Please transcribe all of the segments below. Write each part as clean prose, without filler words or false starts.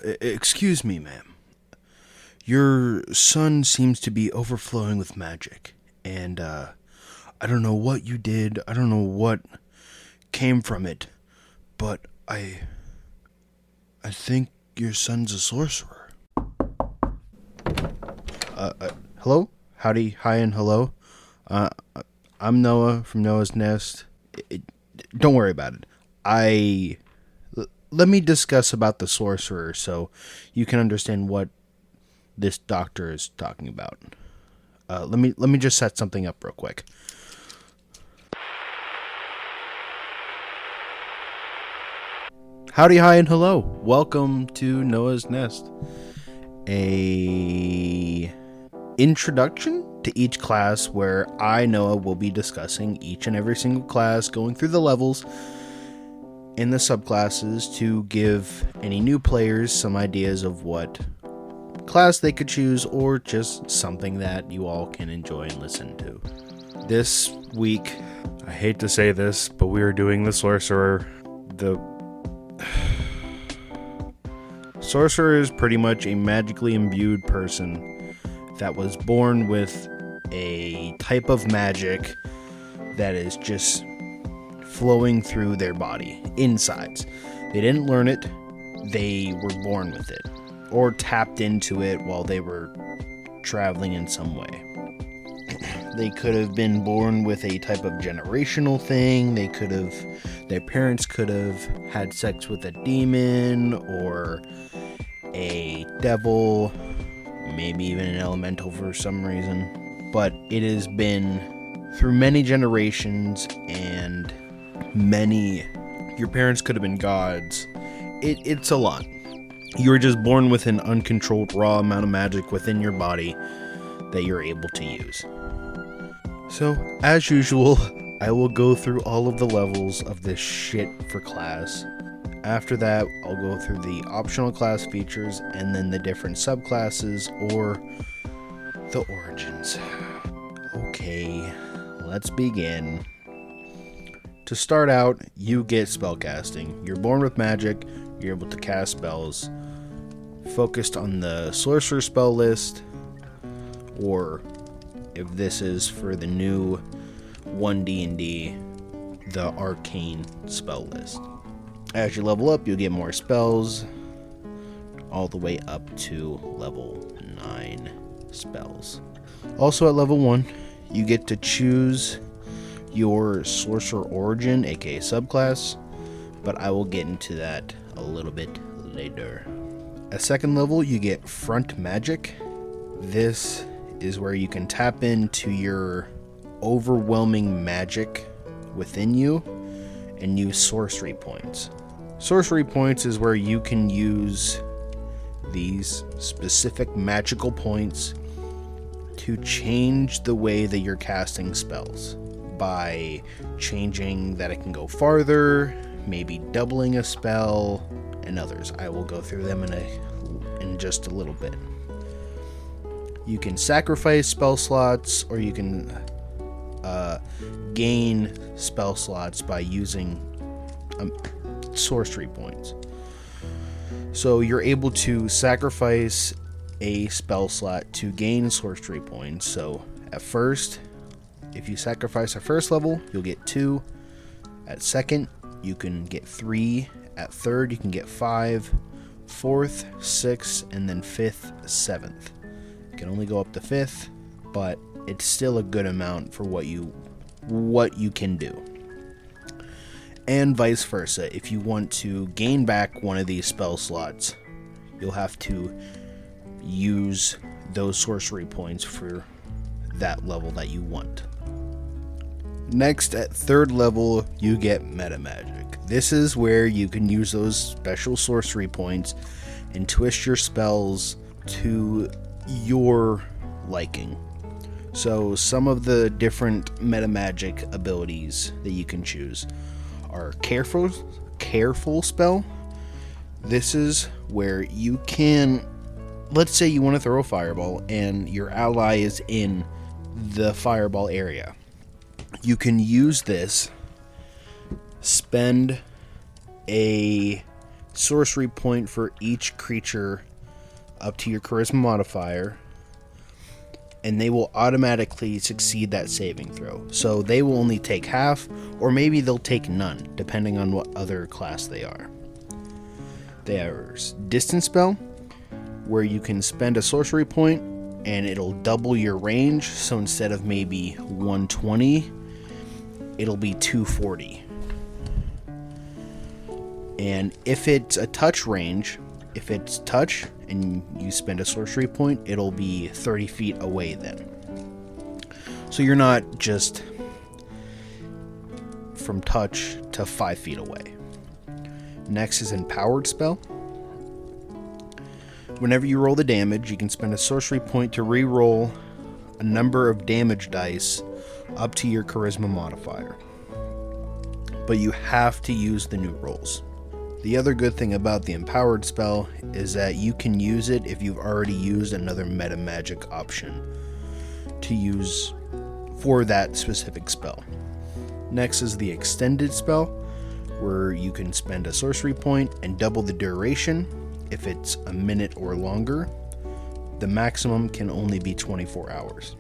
Excuse me, ma'am. Your son seems to be overflowing with magic, and I don't know what you did. I don't know what came from it, but I think your son's a sorcerer. Hello? Howdy, hi, and hello. I'm Noah from Noah's Nest. Don't worry about it. Let me discuss about the sorcerer so you can understand what this doctor is talking about. Let me just set something up real quick. Howdy, hi, and hello. Welcome to Noah's Nest. A introduction to each class where I, Noah, will be discussing each and every single class, going through the levels in the subclasses to give any new players some ideas of what class they could choose or just something that you all can enjoy and listen to. This week, I hate to say this, but we are doing the Sorcerer. The Sorcerer is pretty much a magically imbued person that was born with a type of magic that is just flowing through their body, insides. They didn't learn it, they were born with it, or tapped into it while they were traveling in some way. They could have been born with a type of generational thing, their parents could have had sex with a demon, or a devil, maybe even an elemental for some reason. But it has been through many generations, and your parents could have been gods. It's a lot. You were just born with an uncontrolled raw amount of magic within your body that you're able to use. So, as usual, I will go through all of the levels of this shit for class. After that, I'll go through the optional class features and then the different subclasses or the origins. Okay, let's begin. To start out, you get spellcasting. You're born with magic, you're able to cast spells focused on the sorcerer spell list, or if this is for the new 1D&D, the arcane spell list. As you level up, you'll get more spells, all the way up to level 9 spells. Also at level 1, you get to choose your sorcerer origin, aka subclass, but I will get into that a little bit later. At second level, you get front magic. This is where you can tap into your overwhelming magic within you and use sorcery points. Sorcery points is where you can use these specific magical points to change the way that you're casting spells by changing that it can go farther, maybe doubling a spell, and others. I will go through them in just a little bit. You can sacrifice spell slots, or you can gain spell slots by using sorcery points. So you're able to sacrifice a spell slot to gain sorcery points. So at first, if you sacrifice at first level, you'll get 2. At second, you can get 3. At third, you can get 5. 4th, 6th, and then 5th, 7th. You can only go up to 5th, but it's still a good amount for what you can do. And vice versa. If you want to gain back one of these spell slots, you'll have to use those sorcery points for that level that you want. Next, at third level, you get meta magic. This is where you can use those special sorcery points and twist your spells to your liking. So some of the different meta magic abilities that you can choose are careful spell. This is where you can, let's say you want to throw a fireball and your ally is in the fireball area. You can use this, spend a sorcery point for each creature up to your charisma modifier, and they will automatically succeed that saving throw. So they will only take half, or maybe they'll take none, depending on what other class they are. There's distance spell, where you can spend a sorcery point and it'll double your range. So instead of maybe 120, it'll be 240. And if it's a touch range, if it's touch and you spend a sorcery point, it'll be 30 feet away then. So you're not just from touch to 5 feet away. Next is empowered spell. Whenever you roll the damage, you can spend a sorcery point to re-roll a number of damage dice up to your charisma modifier. But you have to use the new rolls. The other good thing about the empowered spell is that you can use it if you've already used another meta magic option to use for that specific spell. Next is the extended spell, where you can spend a sorcery point and double the duration. If it's a minute or longer, the maximum can only be 24 hours.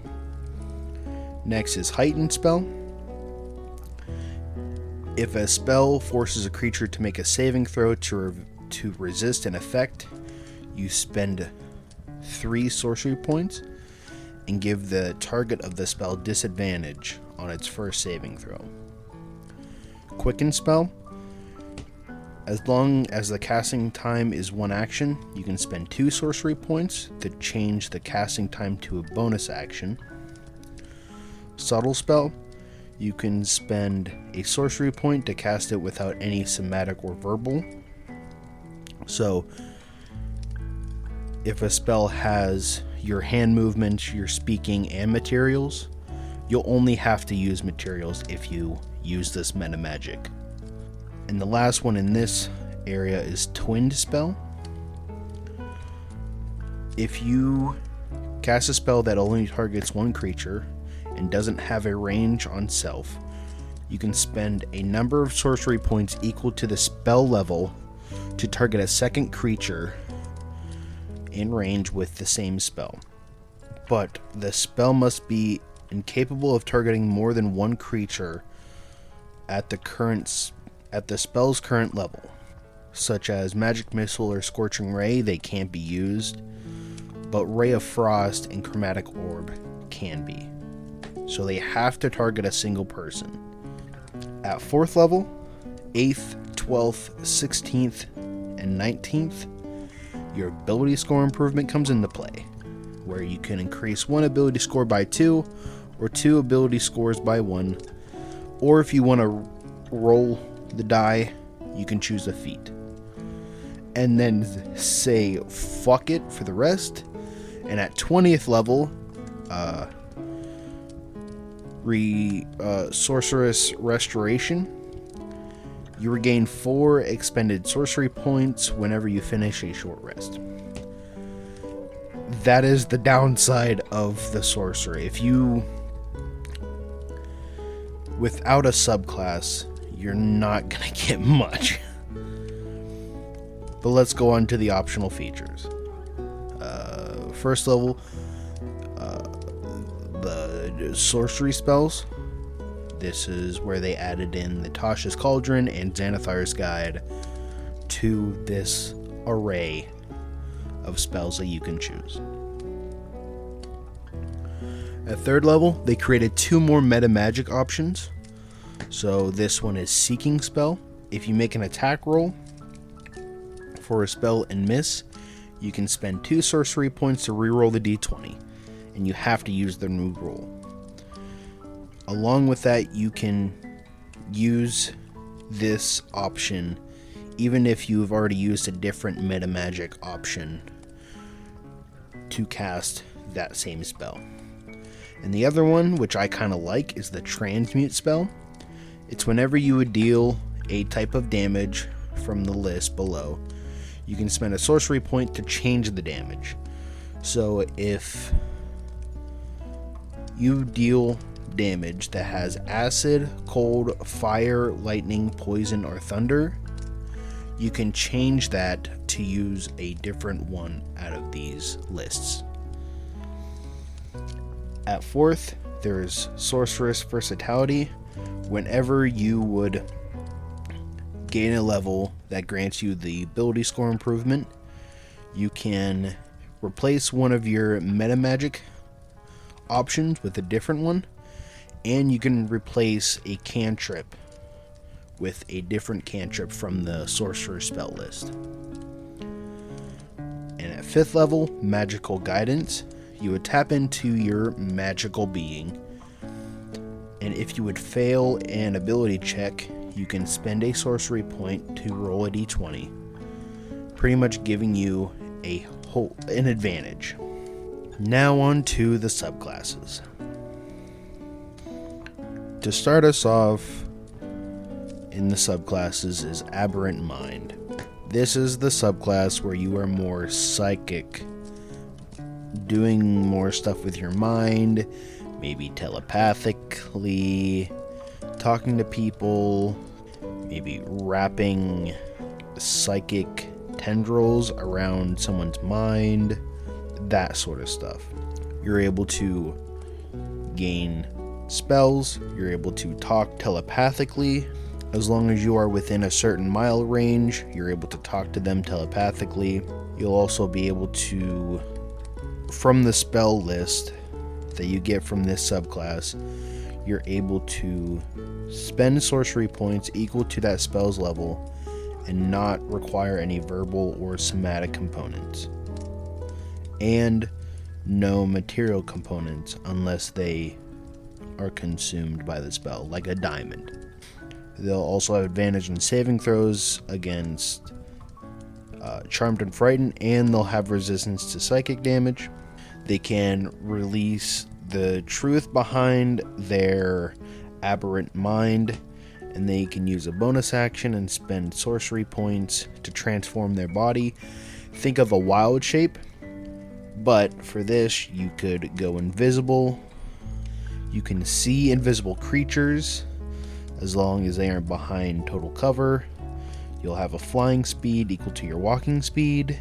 Next is heightened spell. If a spell forces a creature to make a saving throw to resist an effect, you spend 3 sorcery points and give the target of the spell disadvantage on its first saving throw. Quicken spell. As long as the casting time is 1 action, you can spend 2 sorcery points to change the casting time to a bonus action. Subtle spell. You can spend a sorcery point to cast it without any somatic or verbal. So, if a spell has your hand movements, your speaking, and materials, you'll only have to use materials if you use this meta magic. And the last one in this area is twinned spell. If you cast a spell that only targets one creature and doesn't have a range on self, you can spend a number of sorcery points equal to the spell level to target a second creature in range with the same spell. But the spell must be incapable of targeting more than one creature at the spell's current level, such as Magic Missile or Scorching Ray. They can't be used, but Ray of Frost and Chromatic Orb can be. So they have to target a single person. At 4th level, 8th, 12th, 16th, and 19th, your ability score improvement comes into play, where you can increase one ability score by 2, or 2 ability scores by 1, or if you want to roll the die, you can choose a feat. And then say fuck it for the rest. And at 20th level, Sorceress Restoration. You regain 4 expended sorcery points whenever you finish a short rest. That is the downside of the Sorcerer. If you, without a subclass, you're not gonna get much. But let's go on to the optional features. First level, the sorcery spells. This is where they added in the Tasha's Cauldron and Xanathar's Guide to this array of spells that you can choose. At 3rd level, they created 2 more meta magic options. So this one is Seeking Spell. If you make an attack roll for a spell and miss, you can spend 2 sorcery points to reroll the d20, and you have to use the new roll. Along with that, you can use this option even if you've already used a different meta magic option to cast that same spell. And the other one, which I kind of like, is the Transmute spell. It's whenever you would deal a type of damage from the list below, you can spend a sorcery point to change the damage. So if you deal damage that has acid, cold, fire, lightning, poison, or thunder, you can change that to use a different one out of these lists. At 4th, there's Sorceress Versatility. Whenever you would gain a level that grants you the ability score improvement, you can replace one of your meta magic options with a different one, and you can replace a cantrip with a different cantrip from the Sorcerer spell list. And at 5th level, Magical Guidance, you would tap into your magical being, and if you would fail an ability check, you can spend a sorcery point to roll a d20, pretty much giving you an advantage. Now on to the subclasses. To start us off in the subclasses is Aberrant Mind. This is the subclass where you are more psychic, doing more stuff with your mind, maybe telepathically, talking to people, maybe wrapping psychic tendrils around someone's mind, that sort of stuff. You're able to gain spells, you're able to talk telepathically. As long as you are within a certain mile range, you're able to talk to them telepathically. You'll also be able to, from the spell list that you get from this subclass, you're able to spend sorcery points equal to that spell's level and not require any verbal or somatic components, and no material components unless they are consumed by the spell, like a diamond. They'll also have advantage in saving throws against Charmed and Frightened, and they'll have resistance to psychic damage. They can release the truth behind their Aberrant Mind, and they can use a bonus action and spend sorcery points to transform their body. Think of a wild shape, but for this you could go invisible. You can see invisible creatures as long as they aren't behind total cover. You'll have a flying speed equal to your walking speed.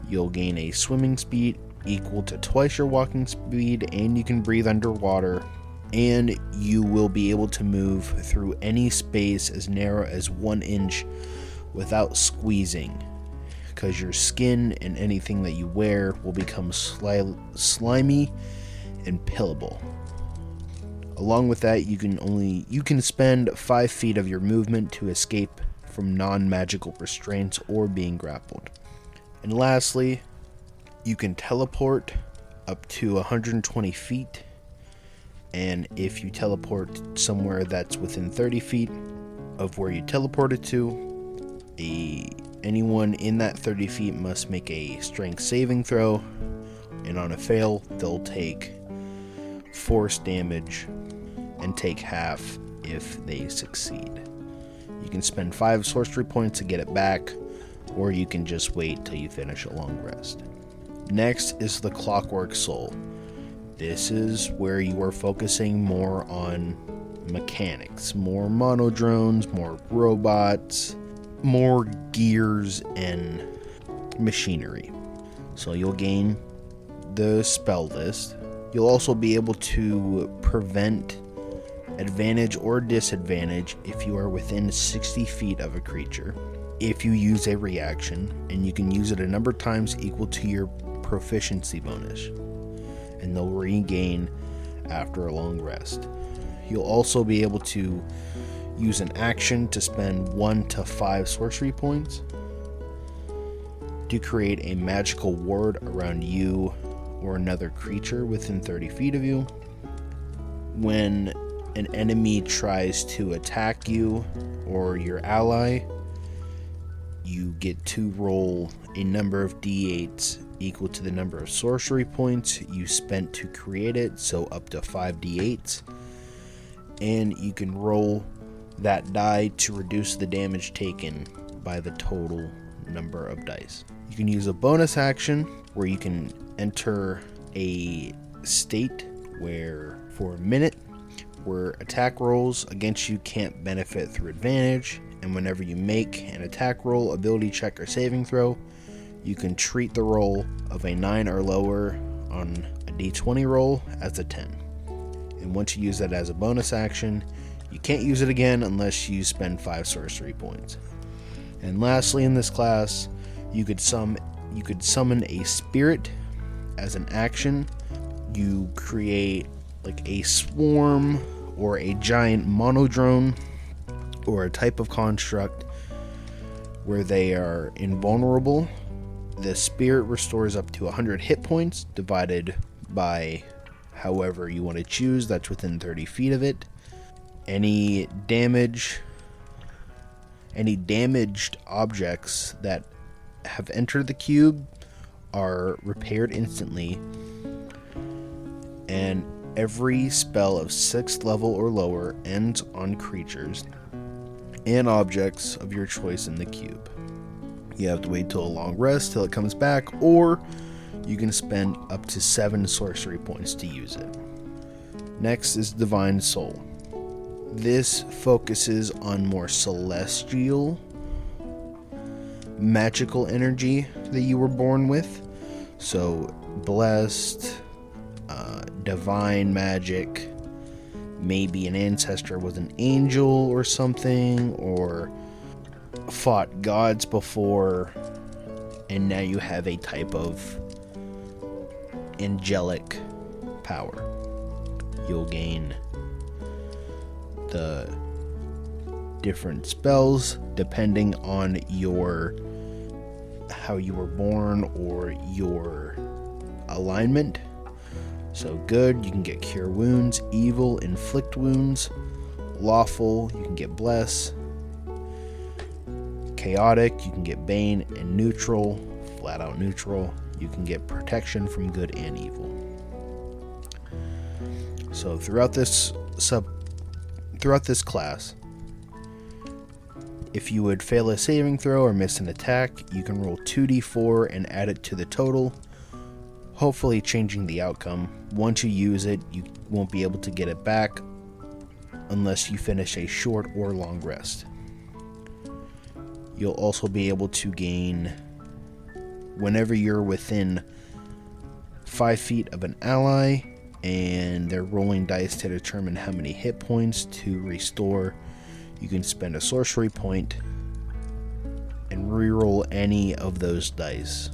You'll gain a swimming speed equal to twice your walking speed, and you can breathe underwater. And you will be able to move through any space as narrow as 1 inch without squeezing, because your skin and anything that you wear will become slimy and pillable. Along with that, you can spend 5 feet of your movement to escape from non-magical restraints or being grappled. And lastly, you can teleport up to 120 feet, and if you teleport somewhere that's within 30 feet of where you teleported to, anyone in that 30 feet must make a strength saving throw, and on a fail, they'll take force damage and take half if they succeed. You can spend 5 sorcery points to get it back, or you can just wait till you finish a long rest. Next is the Clockwork Soul. This is where you are focusing more on mechanics, more monodrones, more robots, more gears and machinery. So you'll gain the spell list. You'll also be able to prevent advantage or disadvantage if you are within 60 feet of a creature, if you use a reaction, and you can use it a number of times equal to your proficiency bonus, and they'll regain after a long rest. You'll also be able to use an action to spend 1 to 5 sorcery points to create a magical ward around you or another creature within 30 feet of you. When an enemy tries to attack you or your ally, you get to roll a number of d8s equal to the number of sorcery points you spent to create it, so up to 5 d8s, and you can roll that die to reduce the damage taken by the total number of dice. You can use a bonus action where you can enter a state where for a minute where attack rolls against you can't benefit through advantage, and whenever you make an attack roll, ability check, or saving throw, you can treat the roll of a 9 or lower on a d20 roll as a 10. And once you use that as a bonus action, you can't use it again unless you spend 5 sorcery points. And lastly, in this class, you could summon a spirit as an action. You create like a swarm or a giant monodrone or a type of construct where they are invulnerable. The spirit restores up to 100 hit points divided by however you want to choose that's within 30 feet of it. Any damaged objects that have entered the cube are repaired instantly, and every spell of 6th level or lower ends on creatures and objects of your choice in the cube. You have to wait till a long rest till it comes back, or you can spend up to 7 sorcery points to use it. Next is Divine Soul. This focuses on more celestial, magical energy that you were born with. So, blessed, divine magic, maybe an ancestor was an angel or something, or fought gods before, and now you have a type of angelic power. You'll gain the different spells depending on how you were born or your alignment. So good, you can get Cure Wounds. Evil, Inflict Wounds. Lawful, you can get Bless. Chaotic, you can get Bane. And neutral, flat out neutral, you can get Protection from good and evil. So throughout this class, if you would fail a saving throw or miss an attack, you can roll 2d4 and add it to the total, hopefully changing the outcome. Once you use it, you won't be able to get it back unless you finish a short or long rest. You'll also be able to gain, whenever you're within 5 feet of an ally and they're rolling dice to determine how many hit points to restore, you can spend a sorcery point and reroll any of those dice.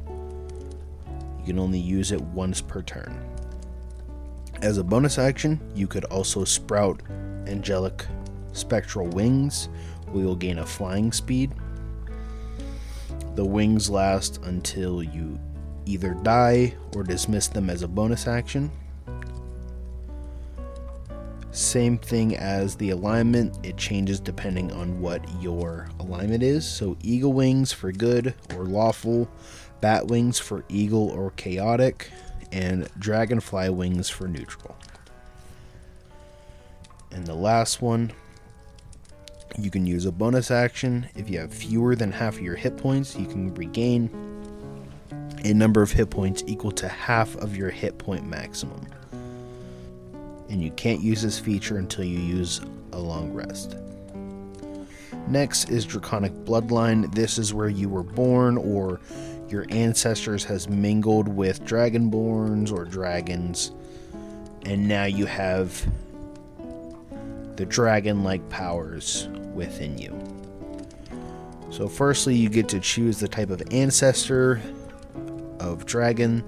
You can only use it once per turn. As a bonus action, you could also sprout angelic spectral wings, where you'll gain a flying speed. The wings last until you either die or dismiss them as a bonus action. Same thing as the alignment, it changes depending on what your alignment is. So eagle wings for good or lawful, bat wings for eagle or chaotic, and dragonfly wings for neutral. And the last one, you can use a bonus action. If you have fewer than half of your hit points, you can regain a number of hit points equal to half of your hit point maximum. And you can't use this feature until you use a long rest. Next is Draconic Bloodline. This is where you were born or your ancestors has mingled with dragonborns or dragons, and now you have the dragon-like powers within you. So firstly, you get to choose the type of ancestor of dragon.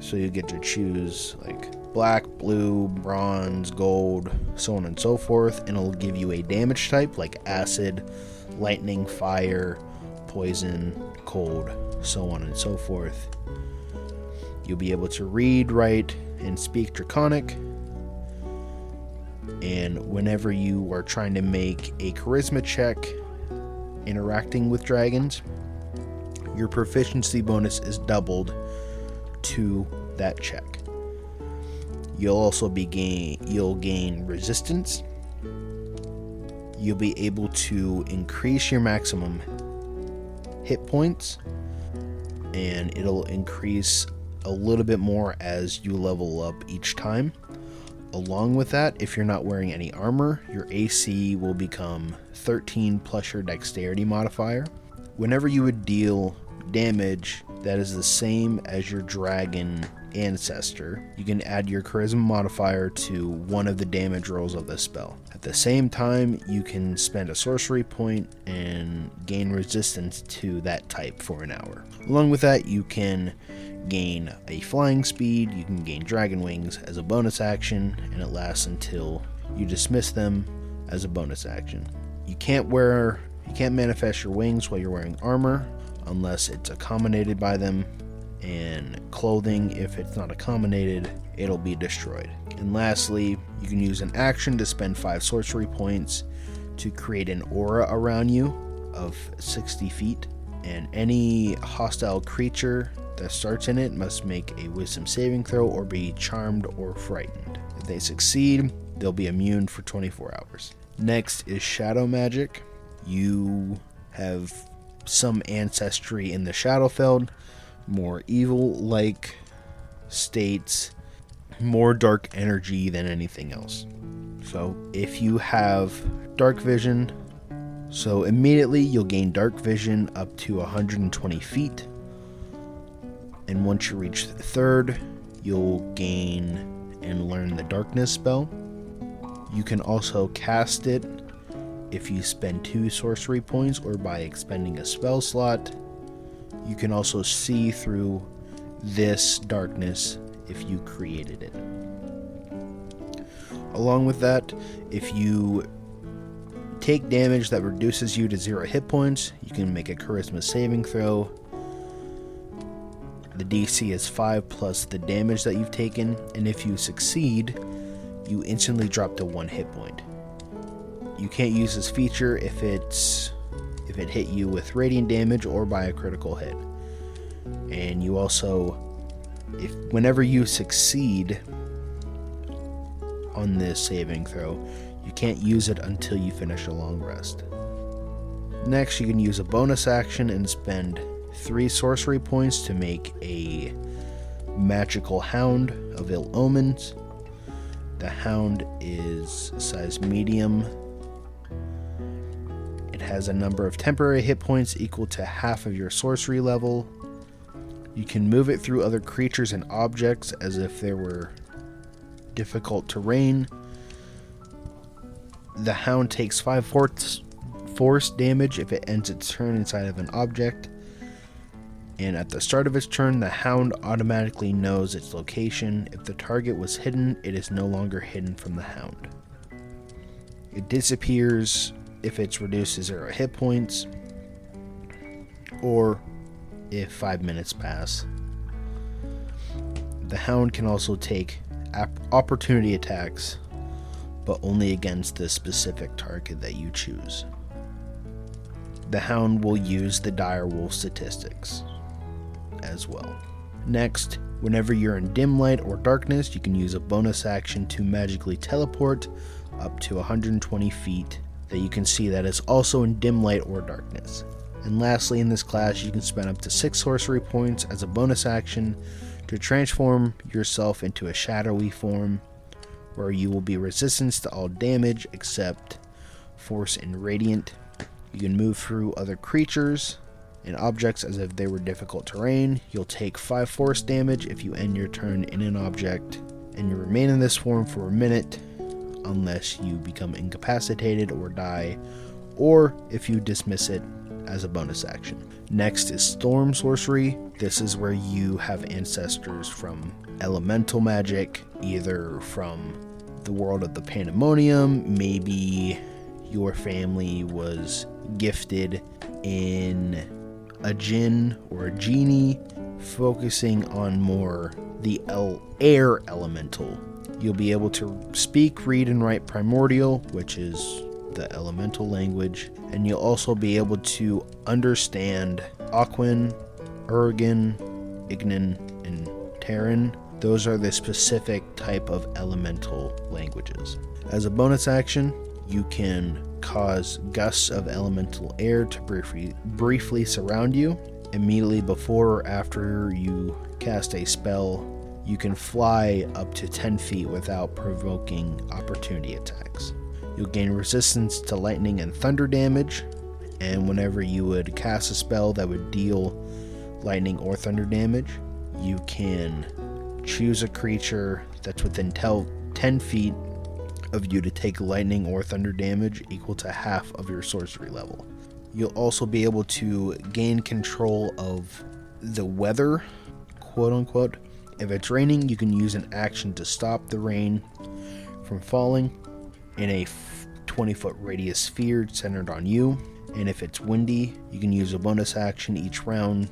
So you get to choose like black, blue, bronze, gold, so on and so forth, and it'll give you a damage type like acid, lightning, fire, poison, cold, so on and so forth. You'll be able to read, write, and speak Draconic. And whenever you are trying to make a charisma check interacting with dragons, your proficiency bonus is doubled to that check. You'll gain resistance. You'll be able to increase your maximum hit points, and it'll increase a little bit more as you level up each time. Along with that, if you're not wearing any armor, your AC will become 13 plus your dexterity modifier. Whenever you would deal damage that is the same as your dragon ancestor, you can add your charisma modifier to one of the damage rolls of the spell. At the same time, you can spend a sorcery point and gain resistance to that type for an hour. Along with that, you can gain a flying speed, you can gain dragon wings as a bonus action, and it lasts until you dismiss them as a bonus action. You can't manifest your wings while you're wearing armor unless it's accommodated by them, and clothing, if it's not accommodated, it'll be destroyed. And lastly, you can use an action to spend 5 sorcery points to create an aura around you of 60 feet, and any hostile creature that starts in it must make a wisdom saving throw or be charmed or frightened. If they succeed, they'll be immune for 24 hours. Next is shadow magic. You have some ancestry in the Shadowfell, more evil-like states, more dark energy than anything else. So if you have dark vision, so immediately you'll gain dark vision up to 120 feet, and once you reach the third, you'll gain and learn the darkness spell. You can also cast it if you spend 2 sorcery points or by expending a spell slot. You can also see through this darkness if you created it. Along with that, if you take damage that reduces you to 0 hit points, you can make a charisma saving throw. The DC is 5 plus the damage that you've taken, and if you succeed, you instantly drop to 1 hit point. You can't use this feature if it hit you with radiant damage or by a critical hit. And you also, whenever you succeed on this saving throw, you can't use it until you finish a long rest. Next, you can use a bonus action and spend 3 sorcery points to make a magical hound of ill omens. The hound is size medium. It has a number of temporary hit points equal to half of your sorcery level. You can move it through other creatures and objects as if they were difficult terrain. The hound takes 5 force damage if it ends its turn inside of an object. And at the start of its turn, the hound automatically knows its location. If the target was hidden, it is no longer hidden from the hound. It disappears if it's reduced to 0 hit points, or if 5 minutes pass. The hound can also take opportunity attacks, but only against the specific target that you choose. The hound will use the direwolf statistics as well. Next, whenever you're in dim light or darkness, you can use a bonus action to magically teleport up to 120 feet that you can see that is also in dim light or darkness. And lastly, in this class, you can spend up to 6 sorcery points as a bonus action to transform yourself into a shadowy form, where you will be resistant to all damage except force and radiant. You can move through other creatures and objects as if they were difficult terrain. You'll take 5 force damage if you end your turn in an object, and you remain in this form for a minute unless you become incapacitated or die, or if you dismiss it as a bonus action. Next is Storm Sorcery. This is where you have ancestors from elemental magic, either from the world of the Pandemonium. Maybe your family was gifted in a djinn or a genie, focusing on more the air elemental. You'll be able to speak, read, and write Primordial, which is the elemental language, and you'll also be able to understand Aquan, Urgan, Ignan, and Terran. Those are the specific type of elemental languages. As a bonus action, you can cause gusts of elemental air to briefly surround you. Immediately before or after you cast a spell, you can fly up to 10 feet without provoking opportunity attacks. You'll gain resistance to lightning and thunder damage, and whenever you would cast a spell that would deal lightning or thunder damage, you can choose a creature that's within 10 feet of you to take lightning or thunder damage equal to half of your sorcery level. You'll also be able to gain control of the weather, quote unquote. If it's raining, you can use an action to stop the rain from falling in a 20-foot radius sphere centered on you. And if it's windy, you can use a bonus action each round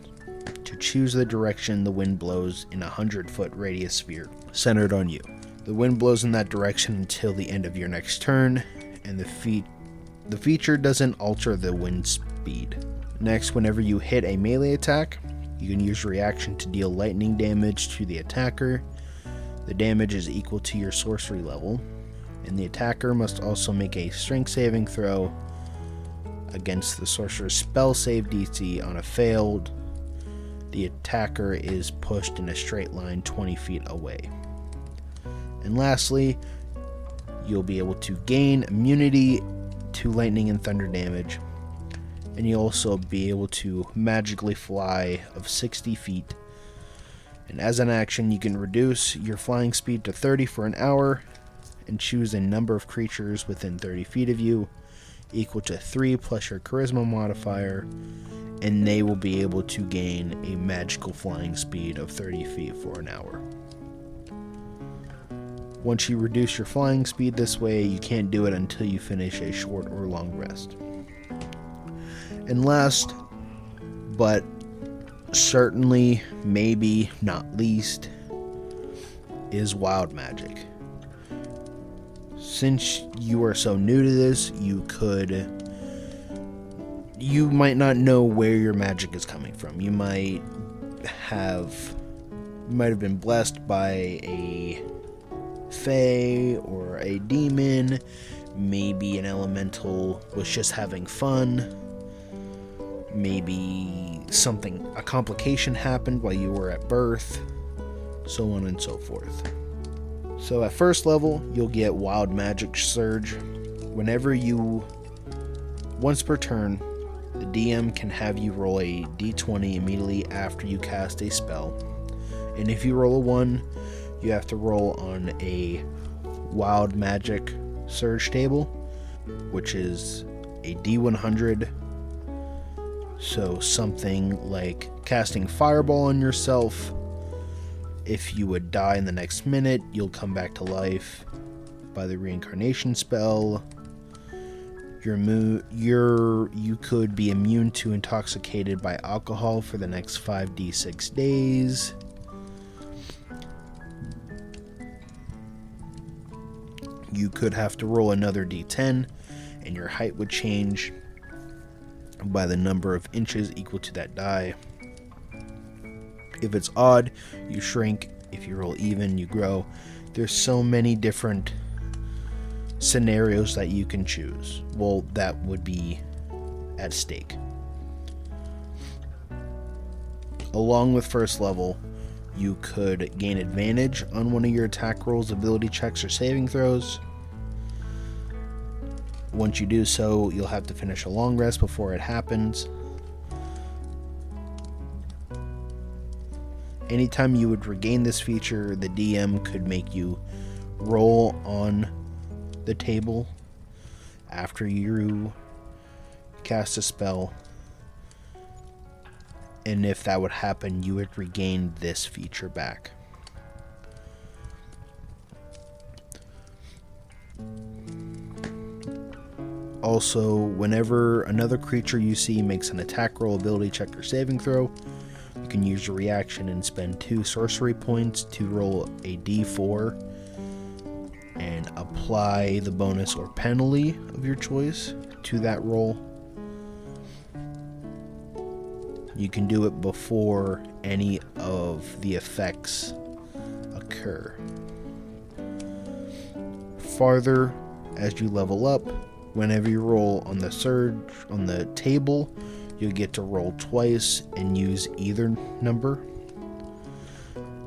to choose the direction the wind blows in a 100-foot radius sphere centered on you. The wind blows in that direction until the end of your next turn, and the feature doesn't alter the wind speed. Next, whenever you hit a melee attack, you can use your reaction to deal lightning damage to the attacker. The damage is equal to your sorcery level, and the attacker must also make a strength saving throw against the sorcerer's spell save DC. On a failed, the attacker is pushed in a straight line 20 feet away. And lastly, you'll be able to gain immunity to lightning and thunder damage, and you'll also be able to magically fly of 60 feet. And as an action, you can reduce your flying speed to 30 for an hour and choose a number of creatures within 30 feet of you equal to 3 plus your charisma modifier, and they will be able to gain a magical flying speed of 30 feet for an hour. Once you reduce your flying speed this way, you can't do it until you finish a short or long rest. And last, but certainly maybe not least, is wild magic. Since you are so new to this, you might not know where your magic is coming from. You might have been blessed by a fae or a demon. Maybe an elemental was just having fun. Maybe a complication happened while you were at birth, so on and so forth. So at first level, you'll get Wild Magic Surge. Once per turn, the DM can have you roll a d20 immediately after you cast a spell. And if you roll a 1, you have to roll on a Wild Magic Surge table, which is a d100. So something like casting Fireball on yourself. If you would die in the next minute, you'll come back to life by the reincarnation spell. You could be immune to intoxicated by alcohol for the next 5d6 days. You could have to roll another d10, and your height would change by the number of inches equal to that die. If it's odd, you shrink. If you roll even, you grow. There's so many different scenarios that you can choose. Well, that would be at stake. Along with first level, you could gain advantage on one of your attack rolls, ability checks, or saving throws. Once you do so, you'll have to finish a long rest before it happens. Anytime you would regain this feature, the DM could make you roll on the table after you cast a spell. And if that would happen, you would regain this feature back. Also, whenever another creature you see makes an attack roll, ability check, or saving throw, you can use your reaction and spend 2 sorcery points to roll a d4 and apply the bonus or penalty of your choice to that roll. You can do it before any of the effects occur. Farther, as you level up, whenever you roll on the surge on the table, you'll get to roll twice and use either number.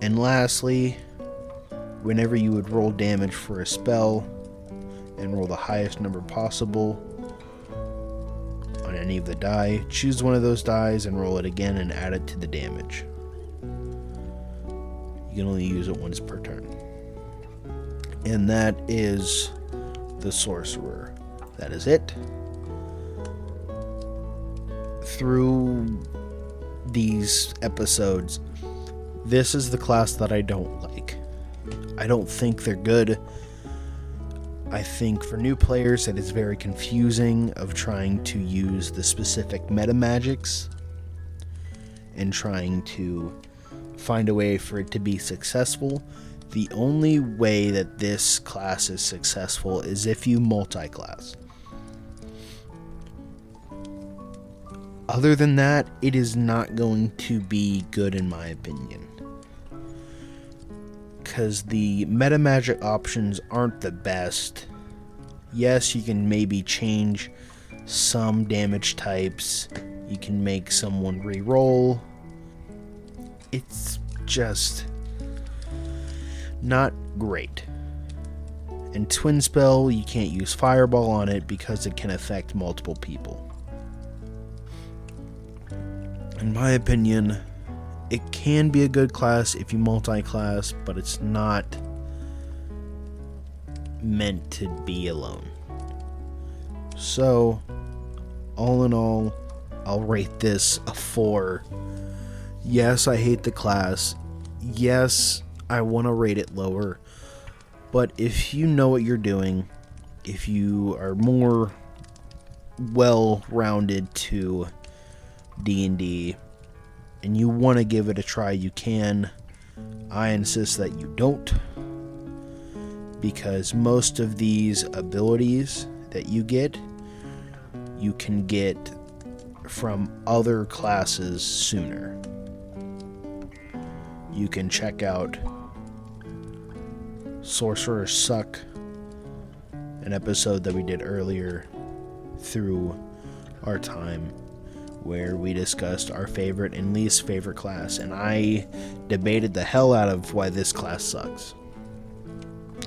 And lastly, whenever you would roll damage for a spell, and roll the highest number possible on any of the die. Choose one of those dies and roll it again and add it to the damage. You can only use it once per turn. And that is the Sorcerer. That is it. Through these episodes, this is the class that I don't like. I don't think they're good. I think for new players it is very confusing of trying to use the specific meta magics and trying to find a way for it to be successful. The only way that this class is successful is if you multi-class. Other than that, it is not going to be good in my opinion. Because the meta magic options aren't the best. Yes, you can maybe change some damage types. You can make someone re-roll. It's just not great. And Twin Spell, you can't use Fireball on it because it can affect multiple people. In my opinion, it can be a good class if you multi-class, but it's not meant to be alone. So, all in all, I'll rate this a 4. Yes, I hate the class. Yes, I want to rate it lower. But if you know what you're doing, if you are more well-rounded to D&D, and you want to give it a try, you can. I insist that you don't, because most of these abilities that you can get from other classes sooner. You can check out Sorcerer Suck, an episode that we did earlier through our time, where we discussed our favorite and least favorite class, and I debated the hell out of why this class sucks.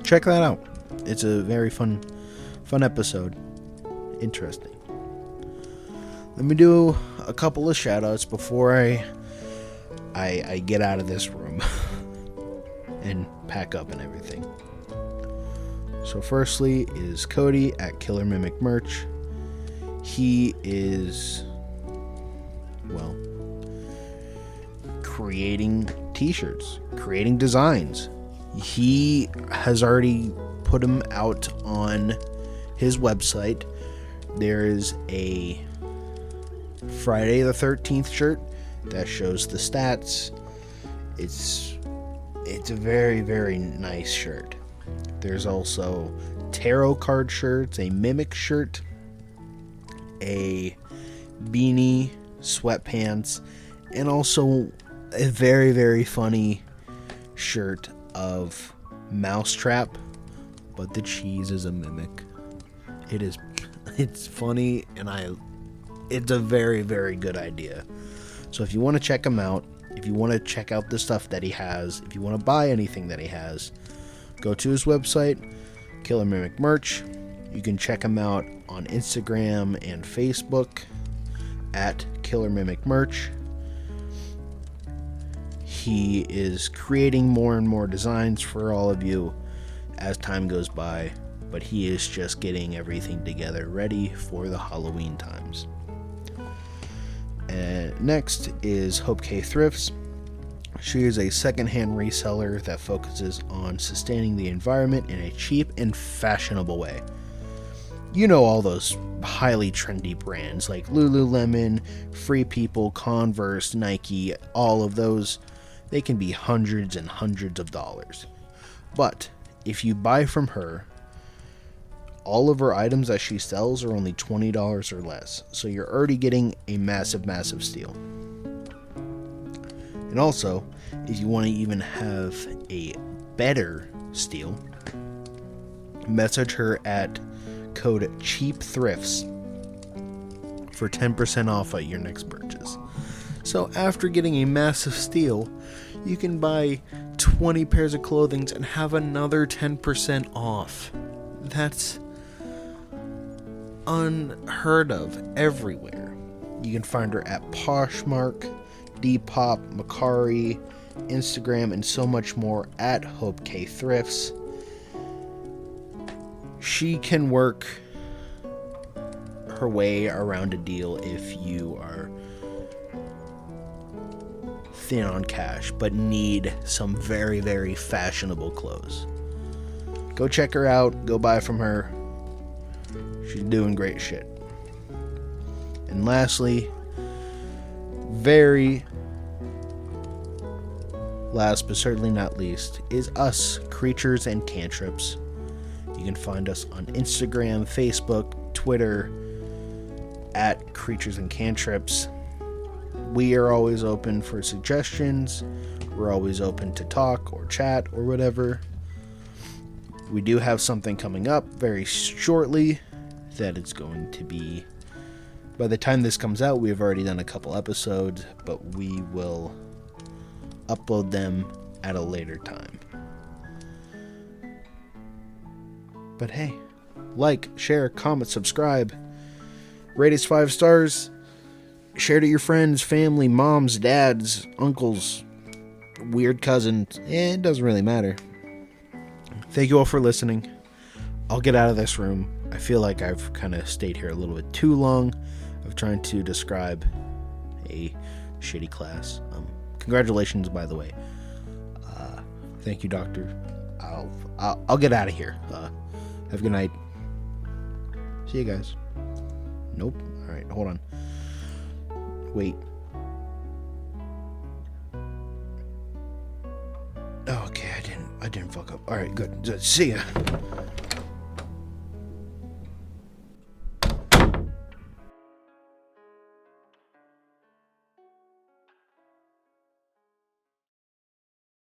Check that out. It's a very fun episode. Interesting. Let me do a couple of shoutouts before I get out of this room and pack up and everything. So firstly is Cody at Killer Mimic Merch. He is, well, creating t-shirts, creating designs. He has already put them out on his website. There is a Friday the 13th shirt that shows the stats. It's a very, very nice shirt. There's also tarot card shirts, a mimic shirt, a beanie, sweatpants, and also a very, very funny shirt of Mousetrap, but the cheese is a mimic. It's funny, and it's a very, very good idea. So if you want to check him out, if you want to check out the stuff that he has, if you want to buy anything that he has, go to his website, Killer Mimic Merch. You can check him out on Instagram and Facebook at Killer Mimic Merch. He is creating more and more designs for all of you as time goes by, but he is just getting everything together ready for the Halloween times. And next is Hope K Thrifts. She is a secondhand reseller that focuses on sustaining the environment in a cheap and fashionable way. You know, all those highly trendy brands like Lululemon, Free People, Converse, Nike, all of those, they can be hundreds and hundreds of dollars. But if you buy from her, all of her items that she sells are only $20 or less. So you're already getting a massive, massive steal. And also, if you want to even have a better steal, message her at code CHEAPTHRIFTS for 10% off at your next purchase. So after getting a massive steal, you can buy 20 pairs of clothing and have another 10% off. That's unheard of everywhere. You can find her at Poshmark, Depop, Macari, Instagram, and so much more at Hope K Thrifts. She can work her way around a deal if you are thin on cash but need some very, very fashionable clothes. Go check her out. Go buy from her. She's doing great shit. And lastly, very last but certainly not least, is us, Creatures and Cantrips. You can find us on Instagram, Facebook, Twitter, at Creatures and Cantrips. We are always open for suggestions. We're always open to talk or chat or whatever. We do have something coming up very shortly that it's going to be, by the time this comes out, we've already done a couple episodes, but we will upload them at a later time. But hey, like, share, comment, subscribe, rate us 5 stars, share to your friends, family, moms, dads, uncles, weird cousins. It doesn't really matter. Thank you all for listening. I'll get out of this room. I feel like I've kind of stayed here a little bit too long of trying to describe a shitty class. Congratulations, by the way. Thank you, doctor. I'll get out of here. Have a good night. See you guys. Nope. All right, hold on. Wait. Okay, I didn't fuck up. All right, good. See ya.